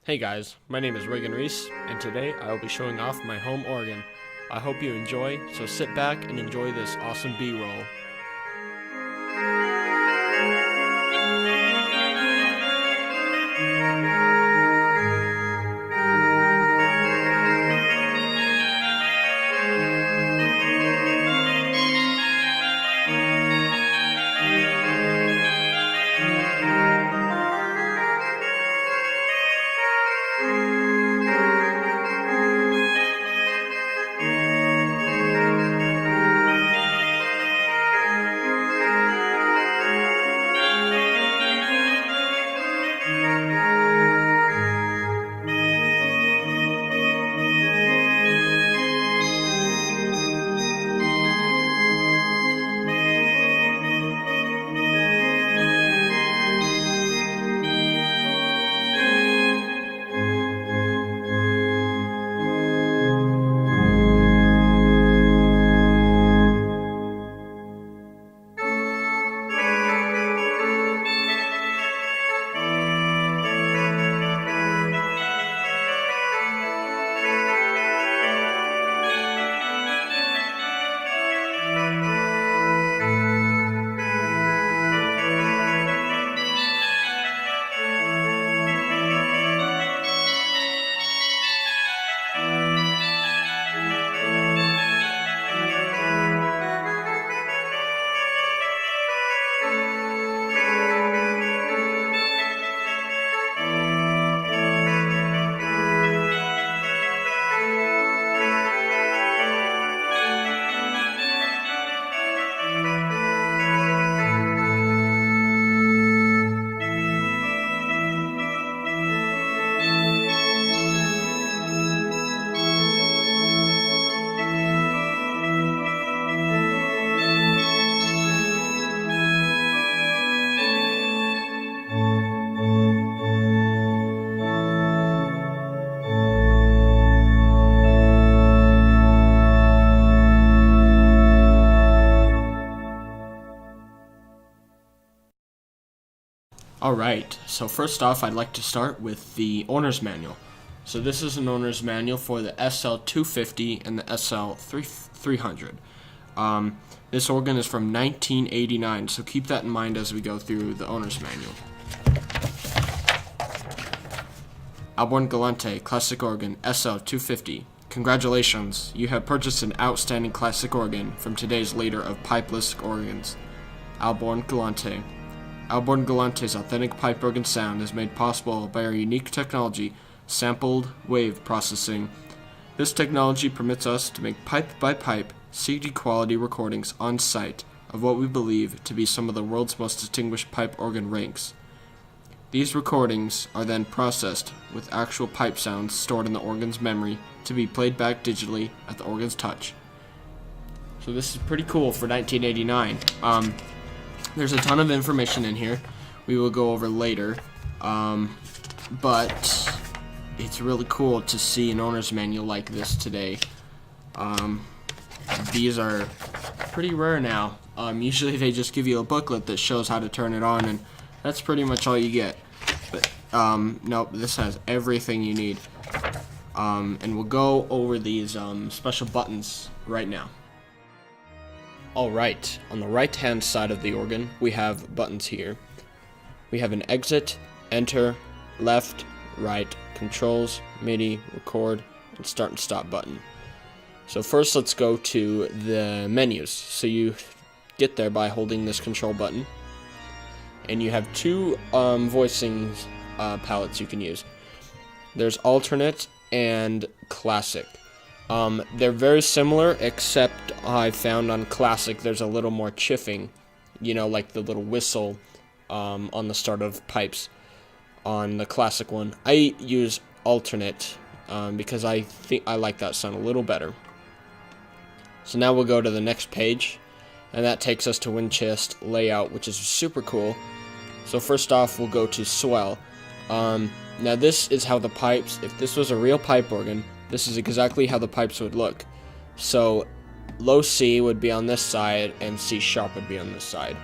Hey guys, my name is Reagan Reese, and today I will be showing off my home organ. I hope you enjoy, so sit back and enjoy this awesome B-roll. Alright, so first off I'd like to start with the owner's manual. So this is an owner's manual for the SL250 and the SL300. This organ is from 1989, so keep that in mind as we go through the owner's manual. Ahlborn-Galati Classic Organ SL250. Congratulations, you have purchased an outstanding classic organ from today's leader of pipeless organs, Ahlborn-Galati. Ahlborn-Galati's authentic pipe organ sound is made possible by our unique technology, sampled wave processing. This technology permits us to make pipe-by-pipe, CD-quality recordings on site of what we believe to be some of the world's most distinguished pipe organ ranks. These recordings are then processed with actual pipe sounds stored in the organ's memory to be played back digitally at the organ's touch. So this is pretty cool for 1989. There's a ton of information in here we will go over later, but it's really cool to see an owner's manual like this today. These are pretty rare now. Usually they just give you a booklet that shows how to turn it on, and that's pretty much all you get. But nope, this has everything you need. And we'll go over these special buttons right now. Alright, on the right hand side of the organ we have buttons here. We have an exit, enter, left, right, controls, MIDI, record, and start and stop button. So first let's go to the menus. So you get there by holding this control button, and you have two voicing palettes you can use. There's alternate and classic. They're very similar, except I found on classic there's a little more chiffing, you know, like the little whistle on the start of pipes on the classic one. I use alternate because I think I like that sound a little better. So now we'll go to the next page, and that takes us to wind chest layout, which is super cool. So first off we'll go to Swell. Now this is how the pipes, if this was a real pipe organ, this is exactly how the pipes would look. So low C would be on this side and C sharp would be on this side.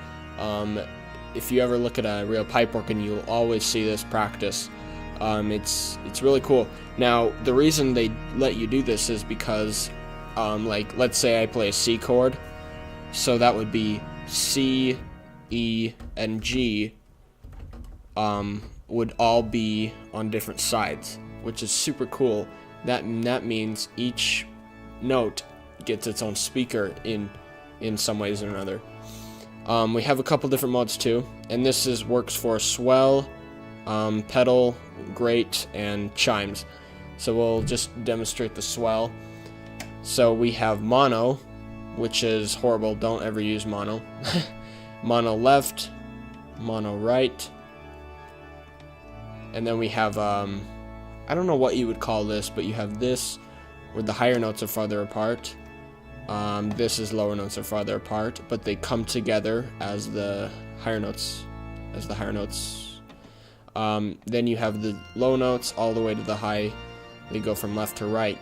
If you ever look at a real pipe organ, you'll always see this practice. It's really cool. Now, the reason they let you do this is because, like, let's say I play a C chord, so that would be C, E, and G, would all be on different sides, which is super cool. That means each note gets its own speaker in some ways or another. We have a couple different modes too, and this works for swell, pedal, grate, and chimes. So we'll just demonstrate the swell. So we have mono, which is horrible. Don't ever use mono. Mono left, mono right, and then we have I don't know what you would call this, but you have this where the higher notes are farther apart. This is lower notes are farther apart, but they come together as the higher notes. Then you have the low notes all the way to the high. They go from left to right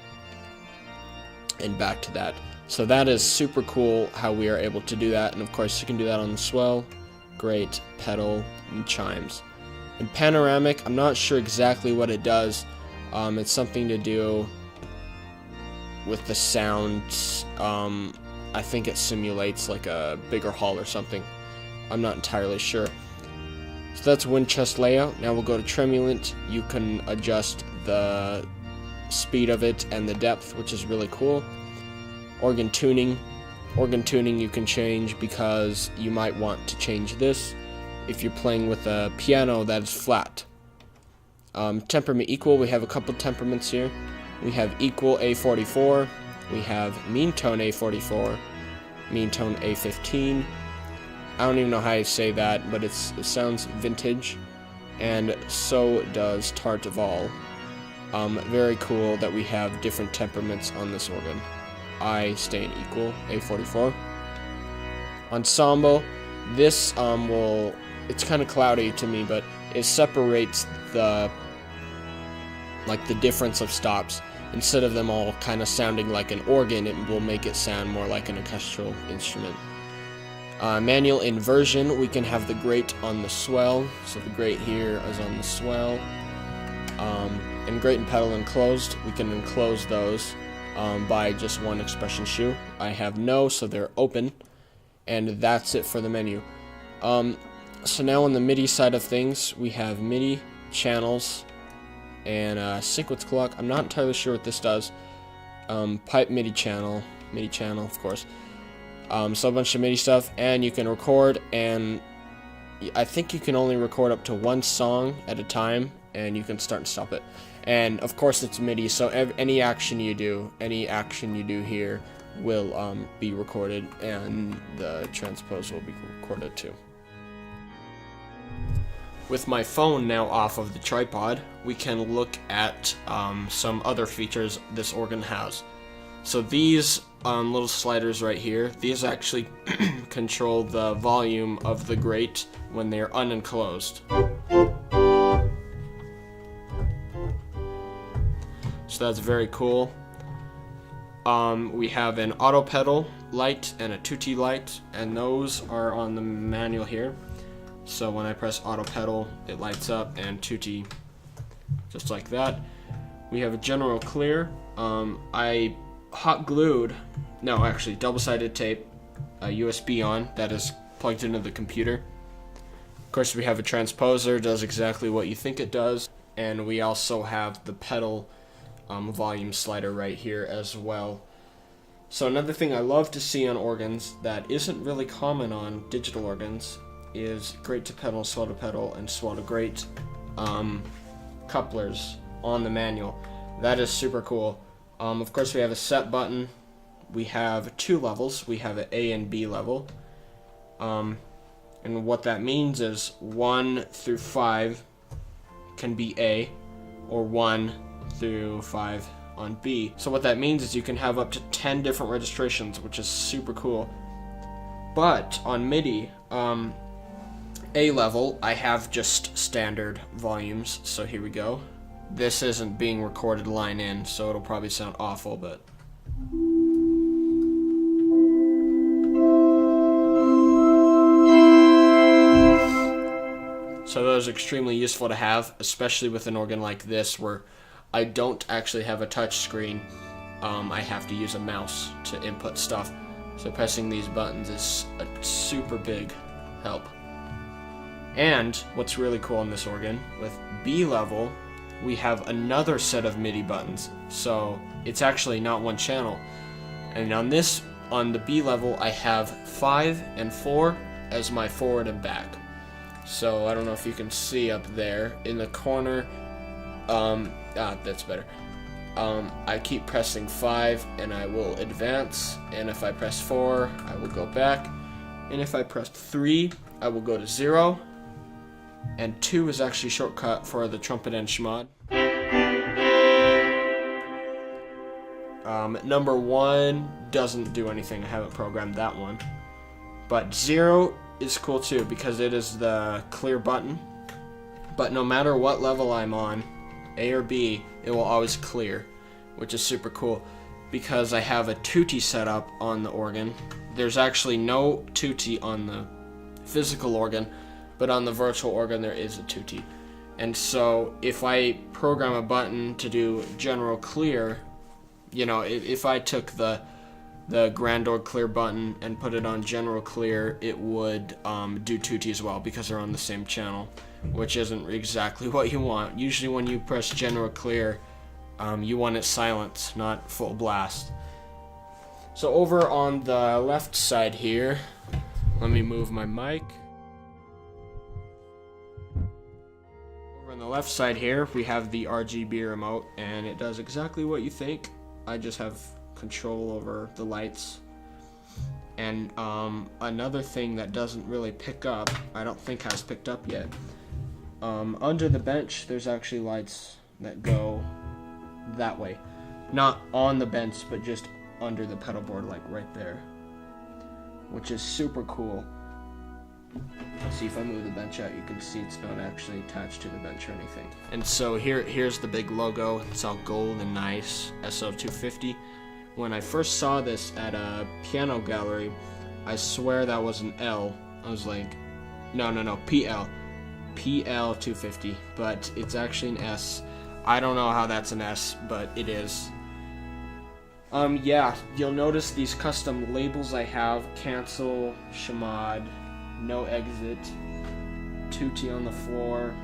and back to that. So that is super cool how we are able to do that. And of course you can do that on the swell, grate, pedal, and chimes. And panoramic, I'm not sure exactly what it does. It's something to do with the sound. I think it simulates like a bigger hall or something. I'm not entirely sure. So that's wind chest layout. Now we'll go to tremulant. You can adjust the speed of it and the depth, which is really cool. Organ tuning. Organ tuning you can change because you might want to change this if you're playing with a piano that is flat. Temperament equal, we have a couple temperaments here. We have equal A44, we have mean tone A44, mean tone A15. I don't even know how you say that, but it sounds vintage, and so does Tart Vol. Very cool that we have different temperaments on this organ. I stay in equal, A44. Ensemble, this it's kind of cloudy to me, but it separates the difference of stops. Instead of them all kind of sounding like an organ, it will make it sound more like an orchestral instrument. Manual inversion, we can have the grate on the swell, so the grate here is on the swell. And grate and pedal enclosed, we can enclose those by just one expression shoe. I have no, so they're open, and that's it for the menu. So now on the MIDI side of things, we have MIDI, channels, and sequence clock. I'm not entirely sure what this does. Pipe MIDI channel, of course. So a bunch of MIDI stuff, and you can record, and I think you can only record up to one song at a time, and you can start and stop it. And of course it's MIDI, so any action you do here will be recorded, and the transpose will be recorded too. With my phone now off of the tripod, we can look at some other features this organ has. So these little sliders right here, these actually control the volume of the grate when they are unenclosed. So that's very cool. We have an auto pedal light and a tutti light, and those are on the manual here. So when I press auto pedal, it lights up, and tutti, just like that. We have a general clear. I hot glued, no, actually double-sided tape, a USB on that is plugged into the computer. Of course, we have a transposer, does exactly what you think it does, and we also have the pedal volume slider right here as well. So another thing I love to see on organs that isn't really common on digital organs is grate to pedal, swell to pedal, and swell to grate couplers on the manual. That is super cool. Of course, we have a set button. We have two levels. We have an A and B level. And what that means is 1 through 5 can be A, or 1 through 5 on B. So what that means is you can have up to 10 different registrations, which is super cool. But on MIDI, A level, I have just standard volumes, so here we go. This isn't being recorded line in, so it'll probably sound awful, but... So those are extremely useful to have, especially with an organ like this where I don't actually have a touch screen. I have to use a mouse to input stuff. So pressing these buttons is a super big help. And what's really cool on this organ, with B level, we have another set of MIDI buttons. So it's actually not one channel. And on the B level, I have 5 and 4 as my forward and back. So I don't know if you can see up there in the corner. That's better. I keep pressing 5 and I will advance, and if I press 4 I will go back, and if I press 3 I will go to 0, and 2 is actually a shortcut for the trumpet and schmod. Number 1 doesn't do anything, I haven't programmed that one, but 0 is cool too because it is the clear button, but no matter what level I'm on, A or B, it will always clear, which is super cool because I have a tutti set up on the organ. There's actually no tutti on the physical organ, but on the virtual organ there is a tutti. And so if I program a button to do general clear, you know, if I took the GrandOrgue clear button and put it on general clear, it would do tutti as well because they're on the same channel, which isn't exactly what you want. Usually when you press general clear, you want it silent, not full blast. So over on the left side here, let me move my mic. Over on the left side here, we have the RGB remote, and it does exactly what you think. I just have control over the lights. And another thing that doesn't really pick up, I don't think has picked up yet, under the bench there's actually lights that go that way. Not on the bench, but just under the pedal board, like right there, which is super cool. Let's see, if I move the bench out, you can see it's not actually attached to the bench or anything. And so here's the big logo. It's all gold and nice, SL250. When I first saw this at a piano gallery, I swear that was an L. I was like, no, PL. PL250, but it's actually an S. I don't know how that's an S, but it is. Yeah, you'll notice these custom labels I have: cancel, schmod, no exit, tutti on the floor,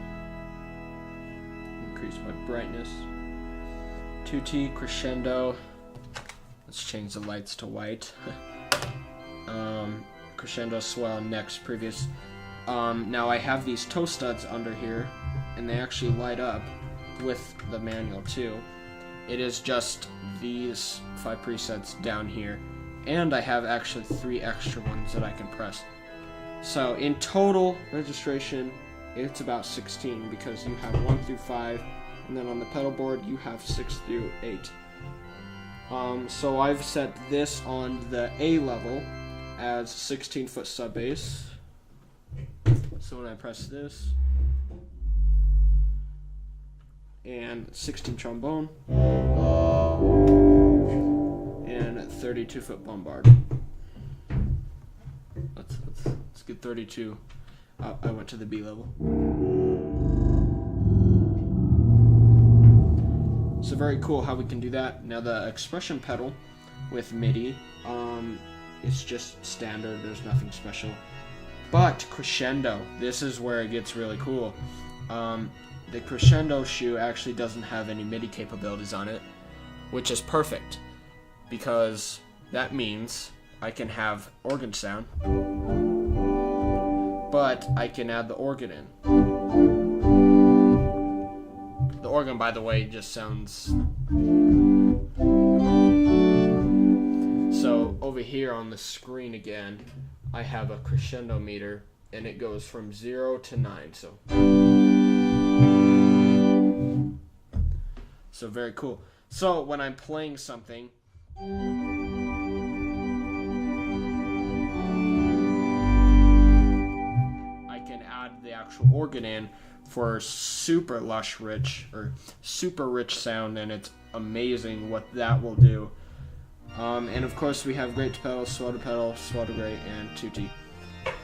increase my brightness, tutti, crescendo, let's change the lights to white, crescendo, swell, next, previous. Now I have these toe studs under here, and they actually light up with the manual too. It is just these 5 presets down here, and I have actually 3 extra ones that I can press. So in total registration, it's about 16 because you have 1 through 5, and then on the pedal board you have 6 through 8. So I've set this on the A level as 16-foot sub bass. So when I press this, and 16 trombone, and 32-foot bombard. Let's get 32. I went to the B level. So very cool how we can do that. Now the expression pedal with MIDI, it's just standard. There's nothing special. But Crescendo, this is where it gets really cool. The Crescendo shoe actually doesn't have any MIDI capabilities on it, which is perfect because that means I can have organ sound, but I can add the organ in. The organ, by the way, just sounds... So over here on the screen again, I have a crescendo meter, and it goes from 0 to 9, so very cool. So when I'm playing something, I can add the actual organ in for super lush rich, or super rich sound, and it's amazing what that will do. And of course we have great to pedal, swell to great, and tutti.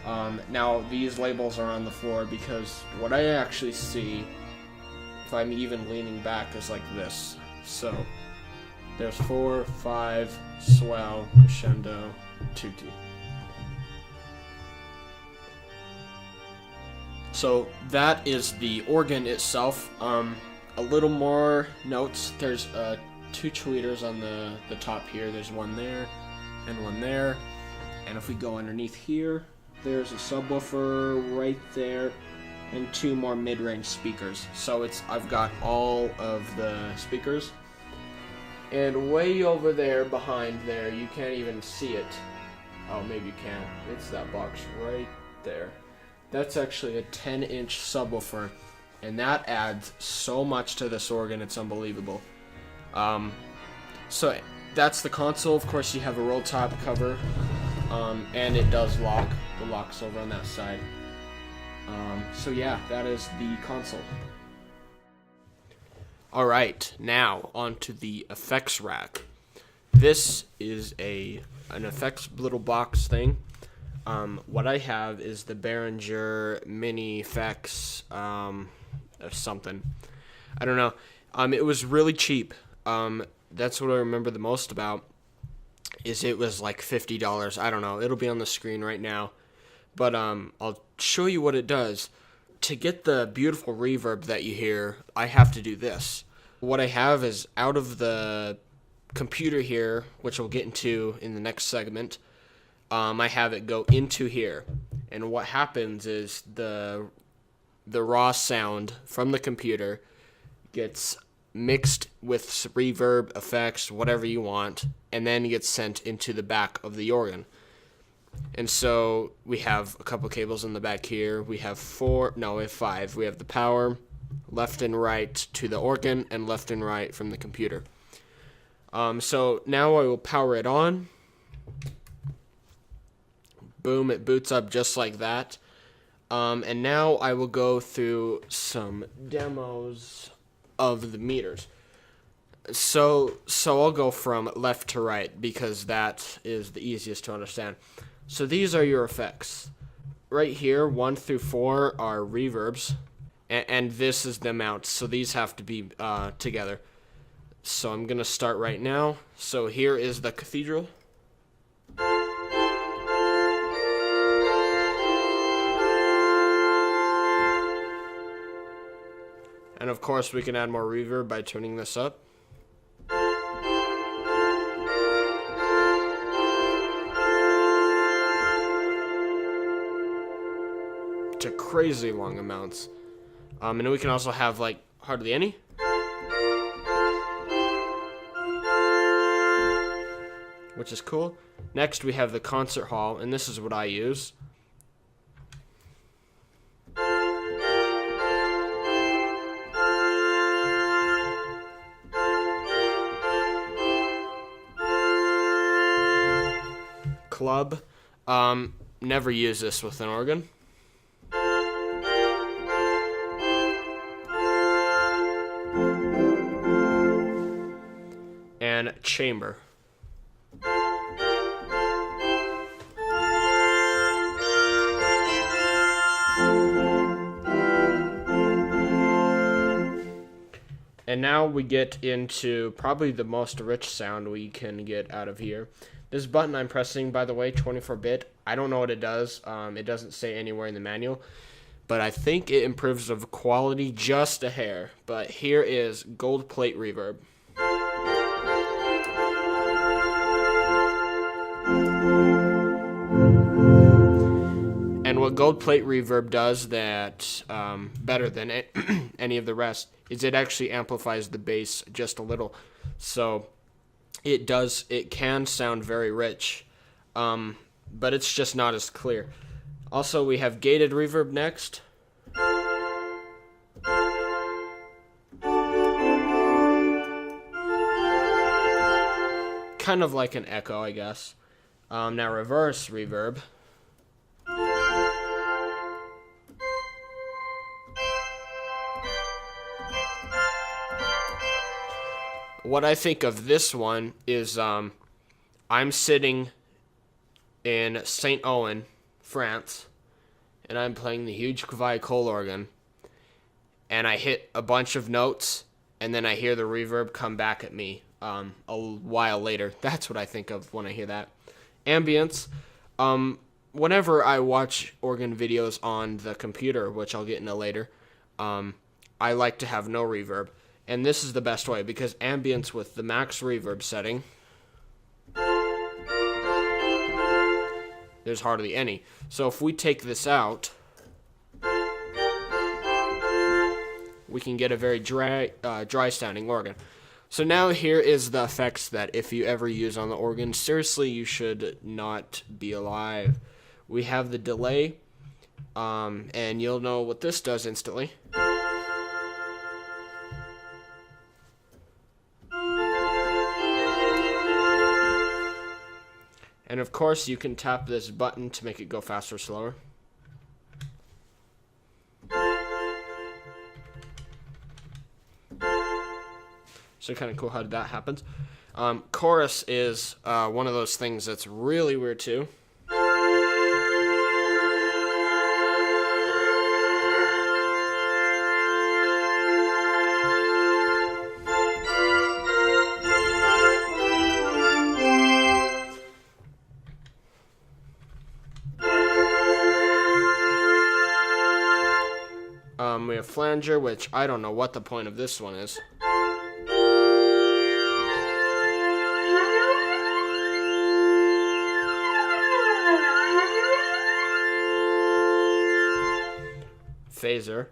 Now these labels are on the floor because what I actually see, if I'm even leaning back, is like this. So there's 4, 5, swell, crescendo, tutti. So that is the organ itself. A little more notes. There's 2 tweeters on the top here. There's one there and one there. And if we go underneath here, there's a subwoofer right there and 2 more mid-range speakers. So I've got all of the speakers. And way over there, behind there, you can't even see it. Oh, maybe you can. It's that box right there. That's actually a 10-inch subwoofer, and that adds so much to this organ, it's unbelievable. So that's the console. Of course, you have a roll top cover, and it does lock. The lock's over on that side. So yeah, that is the console. Alright, now onto the effects rack. This is an effects little box thing. What I have is the Behringer Mini Effects something. I don't know. It was really cheap. That's what I remember the most about, is it was like $50. I don't know. It'll be on the screen right now. But I'll show you what it does. To get the beautiful reverb that you hear, I have to do this. What I have is out of the computer here, which we'll get into in the next segment, I have it go into here. And what happens is the raw sound from the computer gets mixed with reverb, effects, whatever you want, and then gets sent into the back of the organ. And so we have a couple cables in the back here. We have 5. We have the power, left and right to the organ, and left and right from the computer. So now I will power it on. Boom, it boots up just like that. And now I will go through some demos of the meters. So I'll go from left to right because that is the easiest to understand. So these are your effects. Right here, 1 through 4 are reverbs, and this is the amounts. So these have to be together. So I'm going to start right now. So here is the Cathedral. And of course we can add more reverb by turning this up. To crazy long amounts. And we can also have like hardly any. Which is cool. Next we have the concert hall, and this is what I use. Club. Never use this with an organ. And chamber. And now we get into probably the most rich sound we can get out of here. This button I'm pressing, by the way, 24-bit, I don't know what it does. It doesn't say anywhere in the manual. But I think it improves the quality just a hair. But here is gold plate reverb. And what gold plate reverb does that better than any of the rest is it actually amplifies the bass just a little. So it can sound very rich, but it's just not as clear. Also, we have gated reverb next. Kind of like an echo, I guess. Now reverse reverb. What I think of this one is I'm sitting in St. Ouen, France, and I'm playing the huge viol organ, and I hit a bunch of notes, and then I hear the reverb come back at me a while later. That's what I think of when I hear that. Ambience. Whenever I watch organ videos on the computer, which I'll get into later, I like to have no reverb. And this is the best way, because ambience with the max reverb setting, there's hardly any. So if we take this out, we can get a very dry sounding organ. So now here is the effects that if you ever use on the organ, seriously, you should not be alive. We have the delay, and you'll know what this does instantly. And of course, you can tap this button to make it go faster or slower. So kind of cool how that happens. Chorus is one of those things that's really weird too. We have Flanger, which I don't know what the point of this one is. Phaser.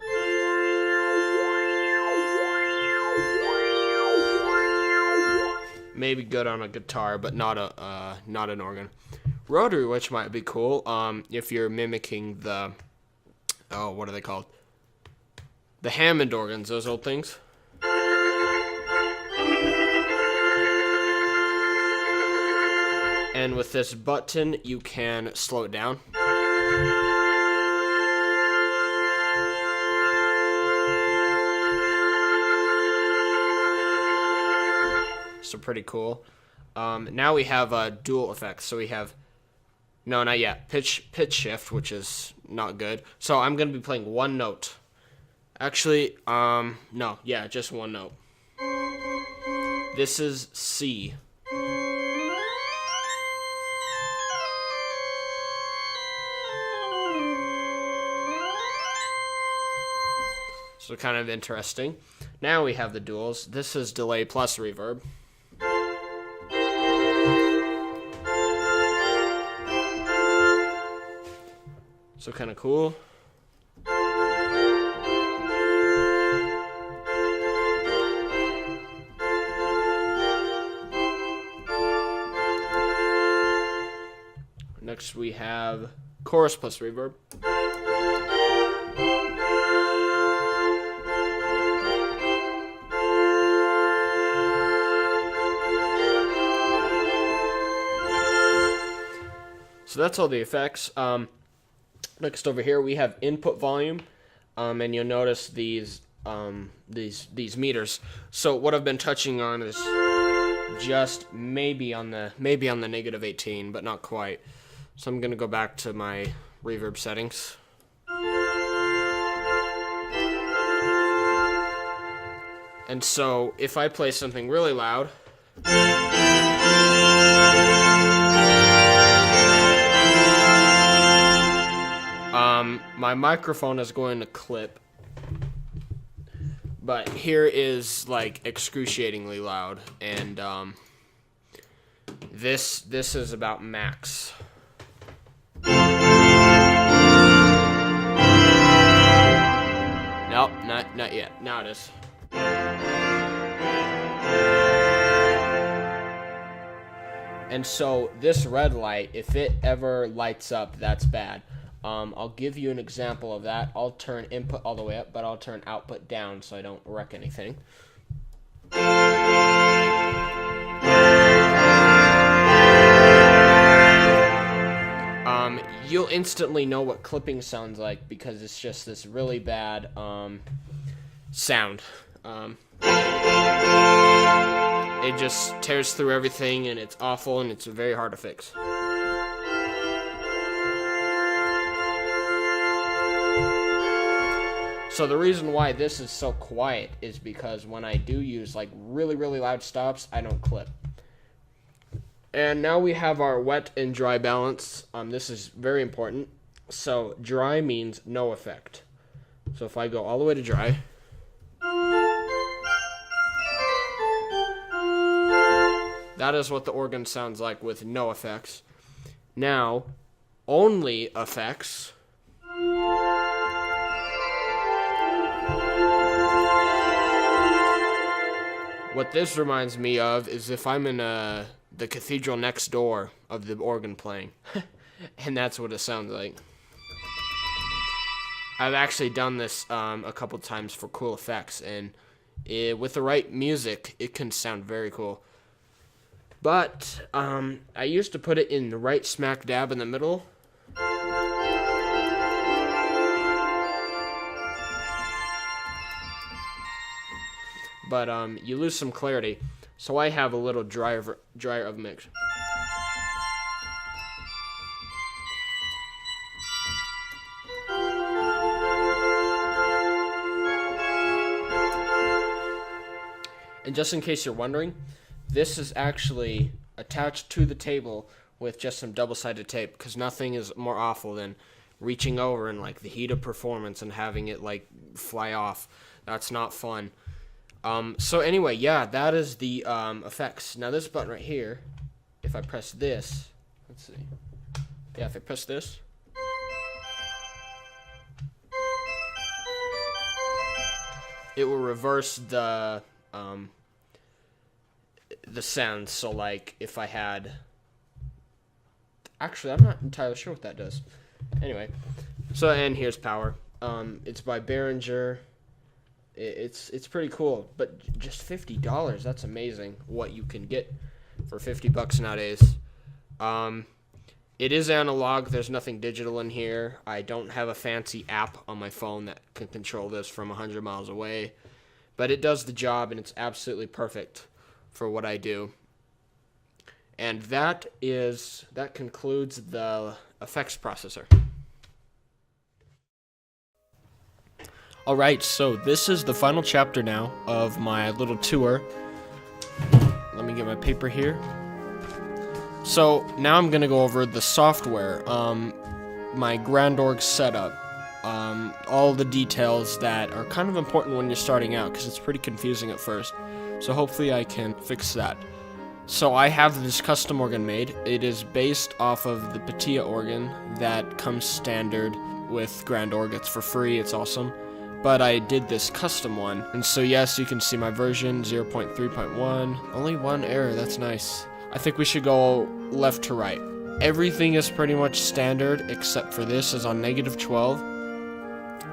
Maybe good on a guitar, but not an organ. Rotary, which might be cool if you're mimicking the, oh, what are they called? The Hammond organs, those old things. And with this button, you can slow it down. So pretty cool. Now we have dual effects. So we have, no, not yet. Pitch shift, which is not good. So I'm going to be playing one note. Actually, no, yeah, just one note. This is C. So kind of interesting. Now we have the duals. This is delay plus reverb. So kind of cool. Next we have chorus plus reverb. So that's all the effects. Next over here we have input volume, and you'll notice these meters. So what I've been touching on is just maybe on the -18, but not quite. So I'm gonna go back to my reverb settings. And so if I play something really loud, my microphone is going to clip, but here is like excruciatingly loud, and this is about max. Nope, not yet. Now it is. And so this red light, if it ever lights up, that's bad. I'll give you an example of that. I'll turn input all the way up, but I'll turn output down so I don't wreck anything. You'll instantly know what clipping sounds like because it's just this really bad sound. It just tears through everything, and it's awful, and it's very hard to fix. So the reason why this is so quiet is because when I do use like really, really loud stops, I don't clip. And now we have our wet and dry balance. This is very important. So dry means no effect. So if I go all the way to dry, that is what the organ sounds like with no effects. Now, only effects. What this reminds me of is if I'm in the cathedral next door of the organ playing. And that's what it sounds like. I've actually done this a couple times for cool effects, and with the right music, it can sound very cool. But I used to put it in the right smack dab in the middle. But you lose some clarity, so I have a little drier of mix. And just in case you're wondering, this is actually attached to the table with just some double-sided tape, because nothing is more awful than reaching over in like the heat of performance and having it like fly off. That's not fun. So anyway, yeah, that is the effects. Now this button right here, if I press this, let's see. Yeah, if I press this, it will reverse the sound. So like if I had, actually I'm not entirely sure what that does. Anyway, so and here's power. It's by Behringer. It's pretty cool, but just $50. That's amazing what you can get for $50 nowadays. It is analog. There's nothing digital in here. I don't have a fancy app on my phone that can control this from 100 miles away, but it does the job, and it's absolutely perfect for what I do. And that concludes the effects processor. Alright, so this is the final chapter now of my little tour. Let me get my paper here. So now I'm going to go over the software, my GrandOrgue setup, all the details that are kind of important when you're starting out, because it's pretty confusing at first. So hopefully I can fix that. So I have this custom organ made. It is based off of the Patia organ that comes standard with GrandOrgue. It's for free, it's awesome. But I did this custom one. And so yes, you can see my version, 0.3.1. Only one error, that's nice. I think we should go left to right. Everything is pretty much standard, except for this is on -12.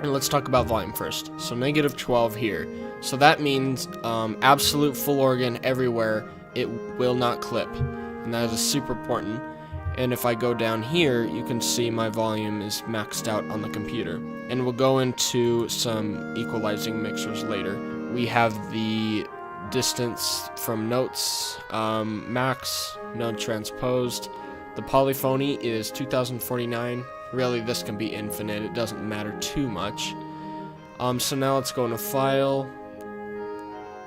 And let's talk about volume first. So -12 here. So that means absolute full organ everywhere. It will not clip. And that is super important. And if I go down here, you can see my volume is maxed out on the computer. And we'll go into some equalizing mixers later. We have the distance from notes, max, node transposed. The polyphony is 2049. Really, this can be infinite. It doesn't matter too much. So now let's go into File.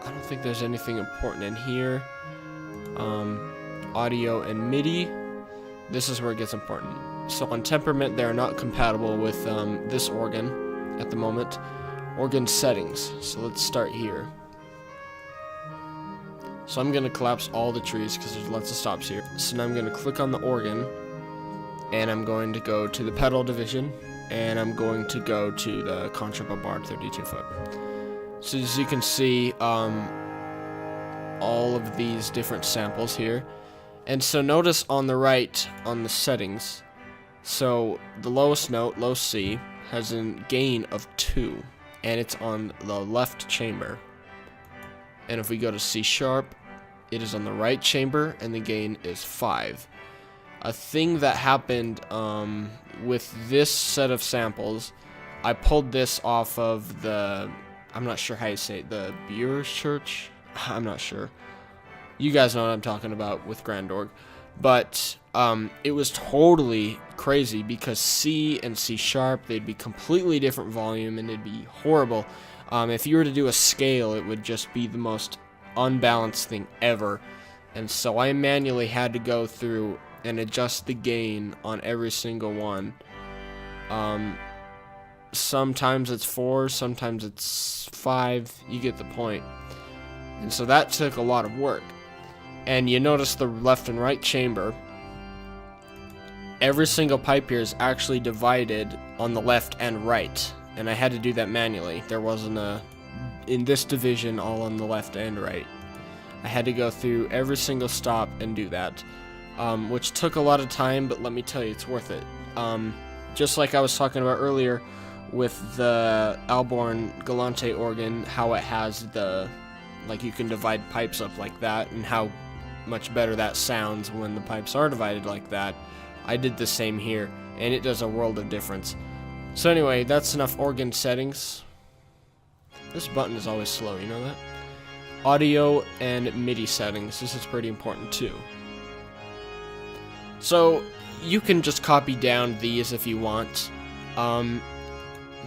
I don't think there's anything important in here. Audio and MIDI. This is where it gets important. So on temperament, they're not compatible with this organ at the moment. Organ settings. So let's start here. So I'm going to collapse all the trees because there's lots of stops here. So now I'm going to click on the organ, and I'm going to go to the pedal division, and I'm going to go to the contrabombard 32 foot. So as you can see, all of these different samples here. And so notice on the right, on the settings, so the lowest note, low C, has a gain of 2, and it's on the left chamber. And if we go to C sharp, it is on the right chamber, and the gain is 5. A thing that happened with this set of samples, I pulled this off of the, I'm not sure how you say it, the Beer's Church? I'm not sure. You guys know what I'm talking about with GrandOrgue. But it was totally crazy because C and C sharp, they'd be completely different volume and it'd be horrible. If you were to do a scale, it would just be the most unbalanced thing ever. And so I manually had to go through and adjust the gain on every single one. Sometimes it's 4, sometimes it's 5, you get the point. And so that took a lot of work. And you notice the left and right chamber, every single pipe here is actually divided on the left and right. And I had to do that manually. There wasn't in this division, all on the left and right. I had to go through every single stop and do that, which took a lot of time, but let me tell you, it's worth it. Just like I was talking about earlier with the Ahlborn-Galati organ, how it has like you can divide pipes up like that, and how much better that sounds when the pipes are divided like that. I did the same here, and it does a world of difference. So anyway, that's enough organ settings. This button is always slow, you know that? Audio and MIDI settings. This is pretty important too. So you can just copy down these if you want.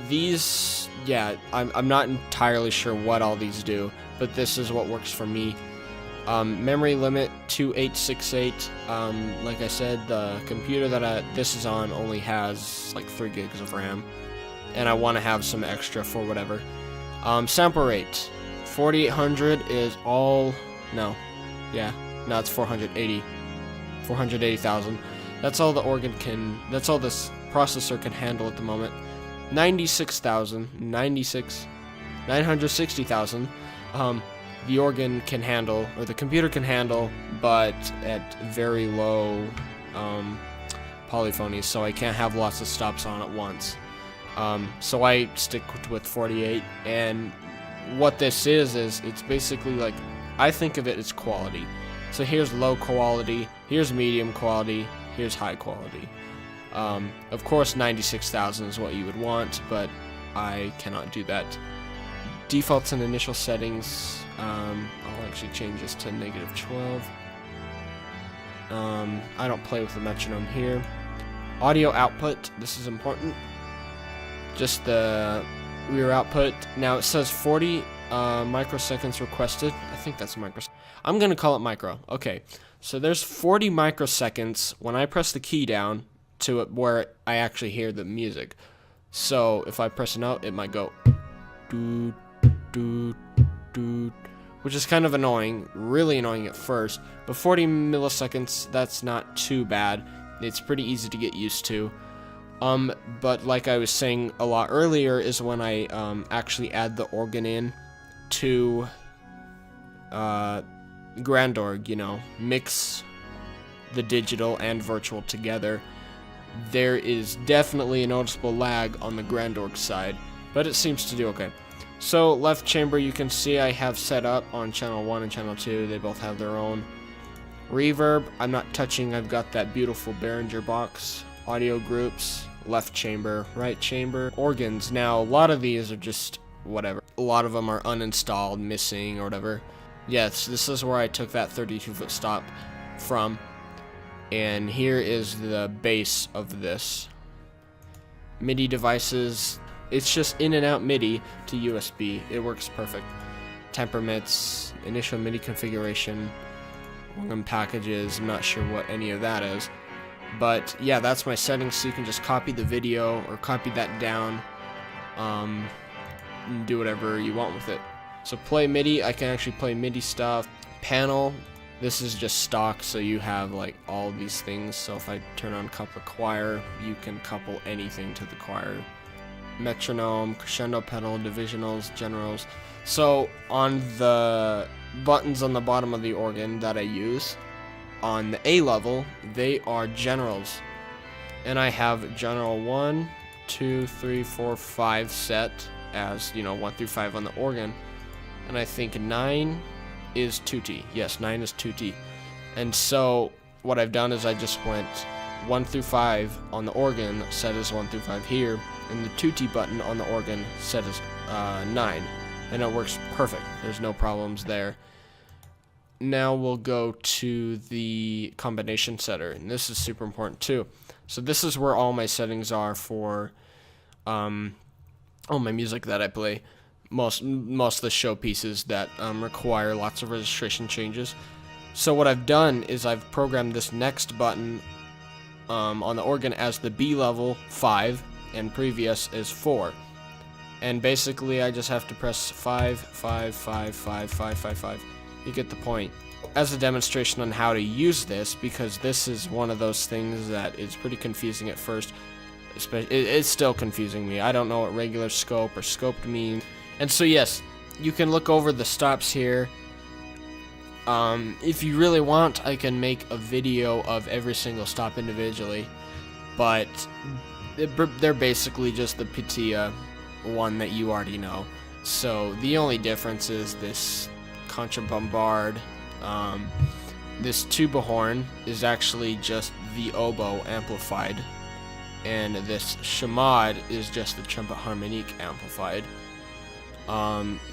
These, yeah, I'm not entirely sure what all these do, but this is what works for me. Memory limit 2868. Like I said, the computer that this is on only has like 3 gigs of RAM, and I want to have some extra for whatever. Sample rate 4800 is all, it's 480,000. That's all the organ can, that's all this processor can handle at the moment. 960,000, the organ can handle, or the computer can handle, but at very low polyphony, so I can't have lots of stops on at once. So I stick with 48, and what this is it's basically like, I think of it as quality. So here's low quality, here's medium quality, here's high quality. Of course 96,000 is what you would want, but I cannot do that. Defaults and initial settings, I'll actually change this to -12. I don't play with the metronome here. Audio output, this is important. Just the rear output. Now it says 40 microseconds requested. I think that's microseconds. I'm going to call it micro. Okay, so there's 40 microseconds when I press the key down to it where I actually hear the music. So if I press a note, it might go doot, doot, doot, which is kind of annoying, really annoying at first, but 40 milliseconds, that's not too bad. It's pretty easy to get used to. But like I was saying a lot earlier is when I actually add the organ in to GrandOrgue, you know, mix the digital and virtual together, there is definitely a noticeable lag on the GrandOrgue side, but it seems to do okay. So left chamber, you can see I have set up on channel 1 and channel 2, they both have their own. Reverb, I'm not touching, I've got that beautiful Behringer box. Audio groups, left chamber, right chamber. Organs, now a lot of these are just whatever. A lot of them are uninstalled, missing, or whatever. Yes, this is where I took that 32-foot stop from. And here is the base of this. MIDI devices, it's just in and out MIDI to USB. It works perfect. Temperaments, initial MIDI configuration, organ packages, I'm not sure what any of that is. But yeah, that's my settings, so you can just copy the video or copy that down and do whatever you want with it. So play MIDI, I can actually play MIDI stuff. Panel, this is just stock, so you have like all these things. So if I turn on couple choir, you can couple anything to the choir. Metronome, crescendo pedal, divisionals, generals. So on the buttons on the bottom of the organ that I use, on the A level, they are generals. And I have general 1, 2, 3, 4, 5 set as, you know, 1 through 5 on the organ. And I think 9 is tutti. Yes, 9 is tutti. And so what I've done is I just went 1 through 5 on the organ, set as 1 through 5 here, and the tutti button on the organ set as 9. And it works perfect. There's no problems there. now we'll go to the combination setter, and this is super important too. So this is where all my settings are for all my music that I play. Most of the showpieces that require lots of registration changes. So what I've done is I've programmed this next button on the organ as the B level 5 and previous is 4. And basically I just have to press 5, 5, 5, 5, 5, 5, 5. You get the point. As a demonstration on how to use this, because this is one of those things that is pretty confusing at first. It's still confusing me. I don't know what regular scope or scoped means. And so yes, you can look over the stops here. If you really want, I can make a video of every single stop individually, but they're basically just the Pitia one that you already know. So the only difference is this contrabombard. This tuba horn is actually just the oboe amplified, and this chamade is just the trumpet harmonique amplified.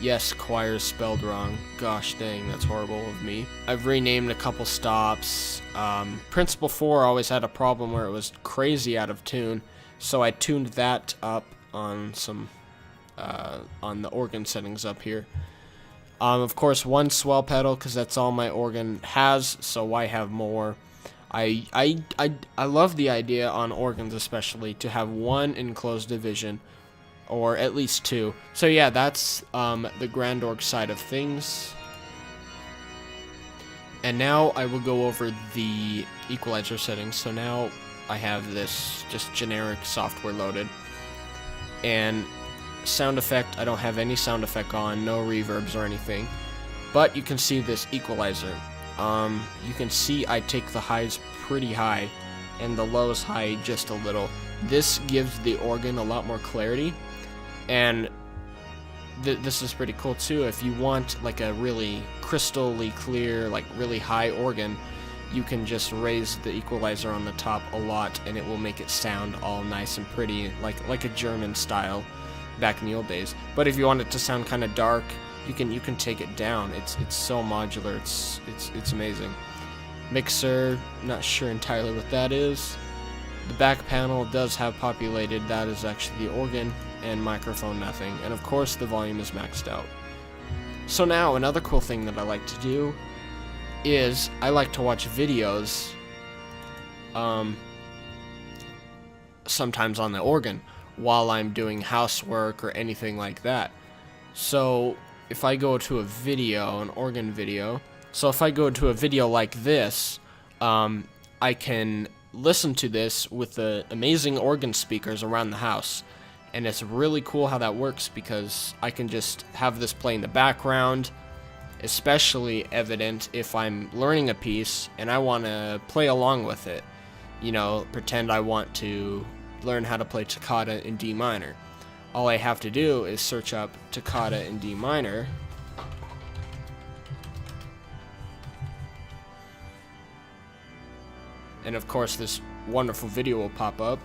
Yes, choir is spelled wrong. Gosh dang, that's horrible of me. I've renamed a couple stops. Principle 4 always had a problem where it was crazy out of tune, so I tuned that up on some on the organ settings up here. Of course, one swell pedal, because that's all my organ has, so why have more? I love the idea on organs especially to have one enclosed division, or at least two. So yeah, that's the GrandOrgue side of things. And now I will go over the equalizer settings. So now I have this just generic software loaded, and sound effect, I don't have any sound effect on, no reverbs or anything, but you can see this equalizer. You can see I take the highs pretty high and the lows high just a little. This gives the organ a lot more clarity, and this is pretty cool too. If you want like a really crystally clear, like really high organ, you can just raise the equalizer on the top a lot and it will make it sound all nice and pretty, like a German style back in the old days. But if you want it to sound kind of dark, you can take it down. It's so modular. It's amazing. Mixer, not sure entirely what that is. The back panel does have populated. That is actually the organ, and microphone nothing. And of course the volume is maxed out. So now another cool thing that I like to do is I like to watch videos sometimes on the organ while I'm doing housework or anything like that. So if I go to a video, an organ video, so if I go to a video like this, I can listen to this with the amazing organ speakers around the house. And it's really cool how that works, because I can just have this play in the background, especially evident if I'm learning a piece and I want to play along with it. You know, pretend I want to learn how to play toccata in D minor. All I have to do is search up toccata in D minor, and of course this wonderful video will pop up,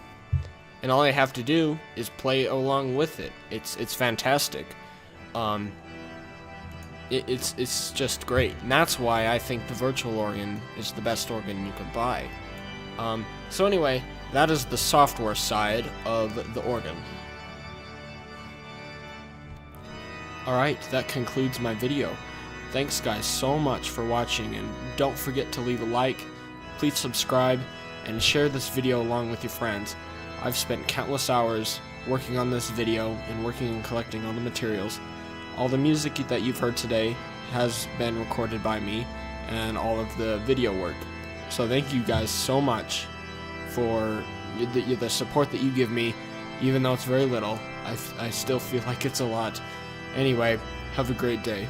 and all I have to do is play along with it. It's fantastic. It's just great, and that's why I think the virtual organ is the best organ you can buy. So anyway, that is the software side of the organ. Alright, that concludes my video. Thanks guys so much for watching, and don't forget to leave a like, please subscribe, and share this video along with your friends. I've spent countless hours working on this video and working and collecting all the materials. All the music that you've heard today has been recorded by me, and all of the video work. So thank you guys so much for the support that you give me. Even though it's very little, I still feel like it's a lot. Anyway, have a great day.